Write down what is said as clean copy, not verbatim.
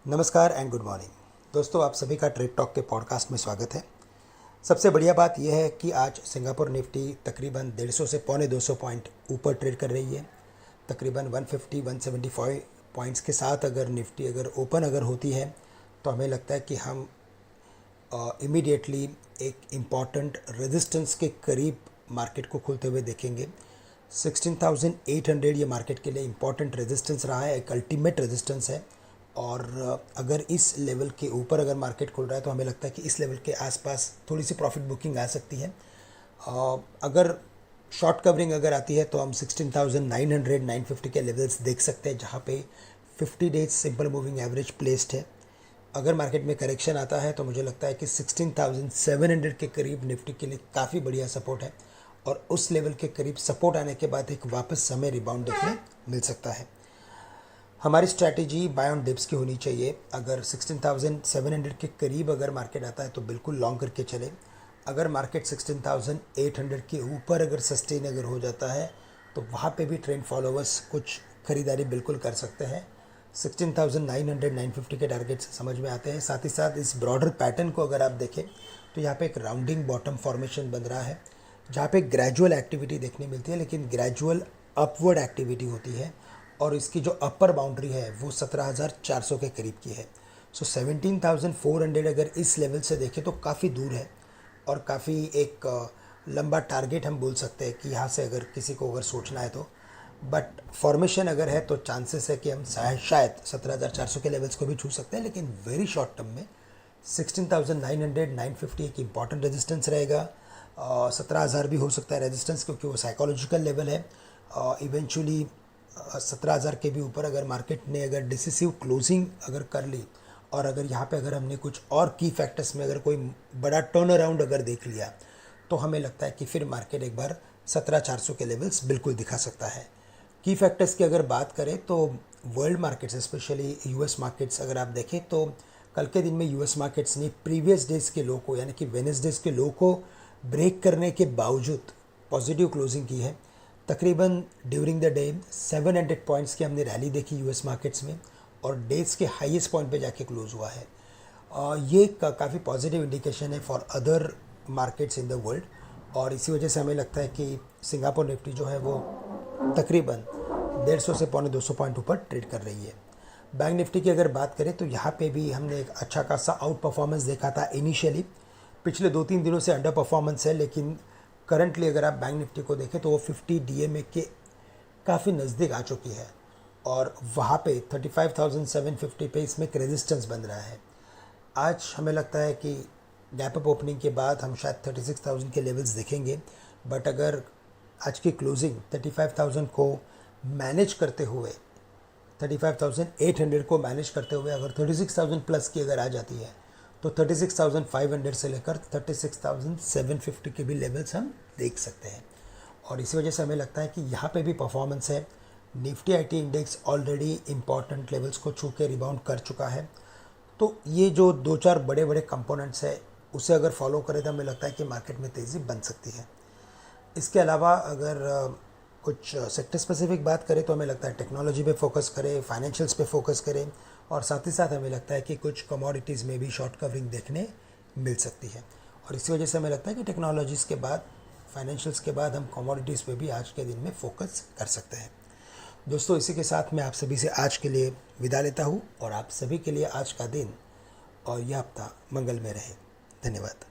नमस्कार and good morning दोस्तों, आप सभी का ट्रेड टॉक के पॉडकास्ट में स्वागत है। सबसे बढ़िया बात यह है कि आज सिंगापुर निफ्टी तकरीबन 150 से पौने 200 पॉइंट ऊपर ट्रेड कर रही है। तकरीबन 150-175 पॉइंट्स के साथ अगर निफ्टी ओपन होती है तो हमें लगता है कि हम इमीडिएटली एक इम्पॉर्टेंट रेजिस्टेंस के करीब मार्केट को खुलते हुए देखेंगे। 16,800 ये मार्केट के लिए इम्पॉर्टेंट रेजिस्टेंस रहा है, एक अल्टीमेट रेजिस्टेंस है। और अगर इस लेवल के ऊपर अगर मार्केट खुल रहा है तो हमें लगता है कि इस लेवल के आसपास थोड़ी सी प्रॉफिट बुकिंग आ सकती है। अगर शॉर्ट कवरिंग अगर आती है तो हम 16,900 950 के लेवल्स देख सकते हैं, जहाँ पे 50 days simple moving average placed है। अगर मार्केट में करेक्शन आता है तो मुझे लगता है कि 16,700 के करीब निफ्टी के लिए काफ़ी बढ़िया सपोर्ट है, और उस लेवल के करीब सपोर्ट आने के बाद एक वापस हमें रिबाउंड देखने मिल सकता है। हमारी स्ट्रैटेजी बाय ऑन डिप्स की होनी चाहिए। अगर 16,700 के करीब अगर मार्केट आता है तो बिल्कुल लॉन्ग करके चले। अगर मार्केट 16,800 के ऊपर अगर सस्टेन हो जाता है तो वहाँ पे भी ट्रेंड फॉलोवर्स कुछ खरीदारी बिल्कुल कर सकते हैं। 16,900 950 के टारगेट समझ में आते हैं। साथ ही साथ इस ब्रॉडर पैटर्न को अगर आप देखें तो यहाँ पे एक राउंडिंग बॉटम फॉर्मेशन बन रहा है, जहाँ पे ग्रेजुअल एक्टिविटी देखने मिलती है, लेकिन ग्रेजुअल अपवर्ड एक्टिविटी होती है, और इसकी जो अपर बाउंड्री है वो 17,400 के करीब की है। सो 17,400 अगर इस लेवल से देखें तो काफ़ी दूर है, और काफ़ी एक लंबा टारगेट हम बोल सकते हैं कि यहाँ से अगर किसी को अगर सोचना है तो। बट फॉर्मेशन अगर है तो चांसेस है कि हम शायद 17,400 के लेवल्स को भी छू सकते हैं, लेकिन वेरी शॉर्ट टर्म में 16,900 950 एक इम्पॉर्टेंट रेजिस्टेंस रहेगा। 17,000 भी हो सकता है रेजिस्टेंस, क्योंकि वो साइकोलॉजिकल लेवल है। इवेंचुअली 17,000 के भी ऊपर अगर मार्केट ने अगर डिसिसिव क्लोजिंग अगर कर ली, और अगर यहाँ पे अगर हमने कुछ और की फैक्टर्स में अगर कोई बड़ा टर्न अराउंड अगर देख लिया, तो हमें लगता है कि फिर मार्केट एक बार 17,400 के लेवल्स बिल्कुल दिखा सकता है। की फैक्टर्स की अगर बात करें तो world markets, specially US markets अगर आप देखें तो कल के दिन में यूएस मार्केट्स ने प्रीवियस डेज के लो को, यानी कि वेडनेसडेज के लो को ब्रेक करने के बावजूद पॉजिटिव क्लोजिंग की है। तकरीबन ड्यूरिंग द डे 700 पॉइंट्स की हमने रैली देखी यूएस मार्केट्स में, और डेज के हाईएस्ट पॉइंट पे जाके क्लोज हुआ है। ये काफ़ी पॉजिटिव इंडिकेशन है for other markets in the world, और इसी वजह से हमें लगता है कि सिंगापुर निफ्टी जो है वो तकरीबन 150 से पौने 200 पॉइंट ऊपर ट्रेड कर रही है। बैंक निफ्टी की अगर बात करें तो यहाँ पे भी हमने एक अच्छा खासा आउट परफॉर्मेंस देखा था इनिशियली। पिछले 2-3 दिनों से अंडर परफॉर्मेंस है, लेकिन करंटली अगर आप बैंक निफ्टी को देखें तो वो 50 डीएमए के काफ़ी नज़दीक आ चुकी है, और वहाँ पे 35,750 पे इसमें एक रेजिस्टेंस बन रहा है। आज हमें लगता है कि गैप अप ओपनिंग के बाद हम शायद 36,000 के लेवल्स देखेंगे, बट अगर आज की क्लोजिंग 35,000 को मैनेज करते हुए, 35,800 को मैनेज करते हुए अगर 36,000 प्लस की अगर आ जाती है तो 36,500 से लेकर 36,750 के भी लेवल्स हम देख सकते हैं। और इसी वजह से हमें लगता है कि यहाँ पे भी परफॉर्मेंस है। Nifty IT index already important levels को छू के रिबाउंड कर चुका है, तो ये जो 2-4 बड़े बड़े कंपोनेंट्स है उसे अगर फॉलो करें तो हमें लगता है कि मार्केट में तेज़ी बन सकती है। इसके अलावा अगर कुछ सेक्टर स्पेसिफिक बात करें तो हमें लगता है टेक्नोलॉजी पे फोकस करें, फाइनेंशियल्स पे फोकस करें, और साथ ही साथ हमें लगता है कि कुछ कमोडिटीज़ में भी शॉर्ट कवरिंग देखने मिल सकती है। और इसी वजह से हमें लगता है कि टेक्नोलॉजीज़ के बाद, फाइनेंशियल्स के बाद हम कमोडिटीज़ पे भी आज के दिन में फोकस कर सकते हैं। दोस्तों, इसी के साथ मैं आप सभी से आज के लिए विदा लेता हूँ, और आप सभी के लिए आज का दिन और यह हफ्ता मंगलमय रहे। धन्यवाद।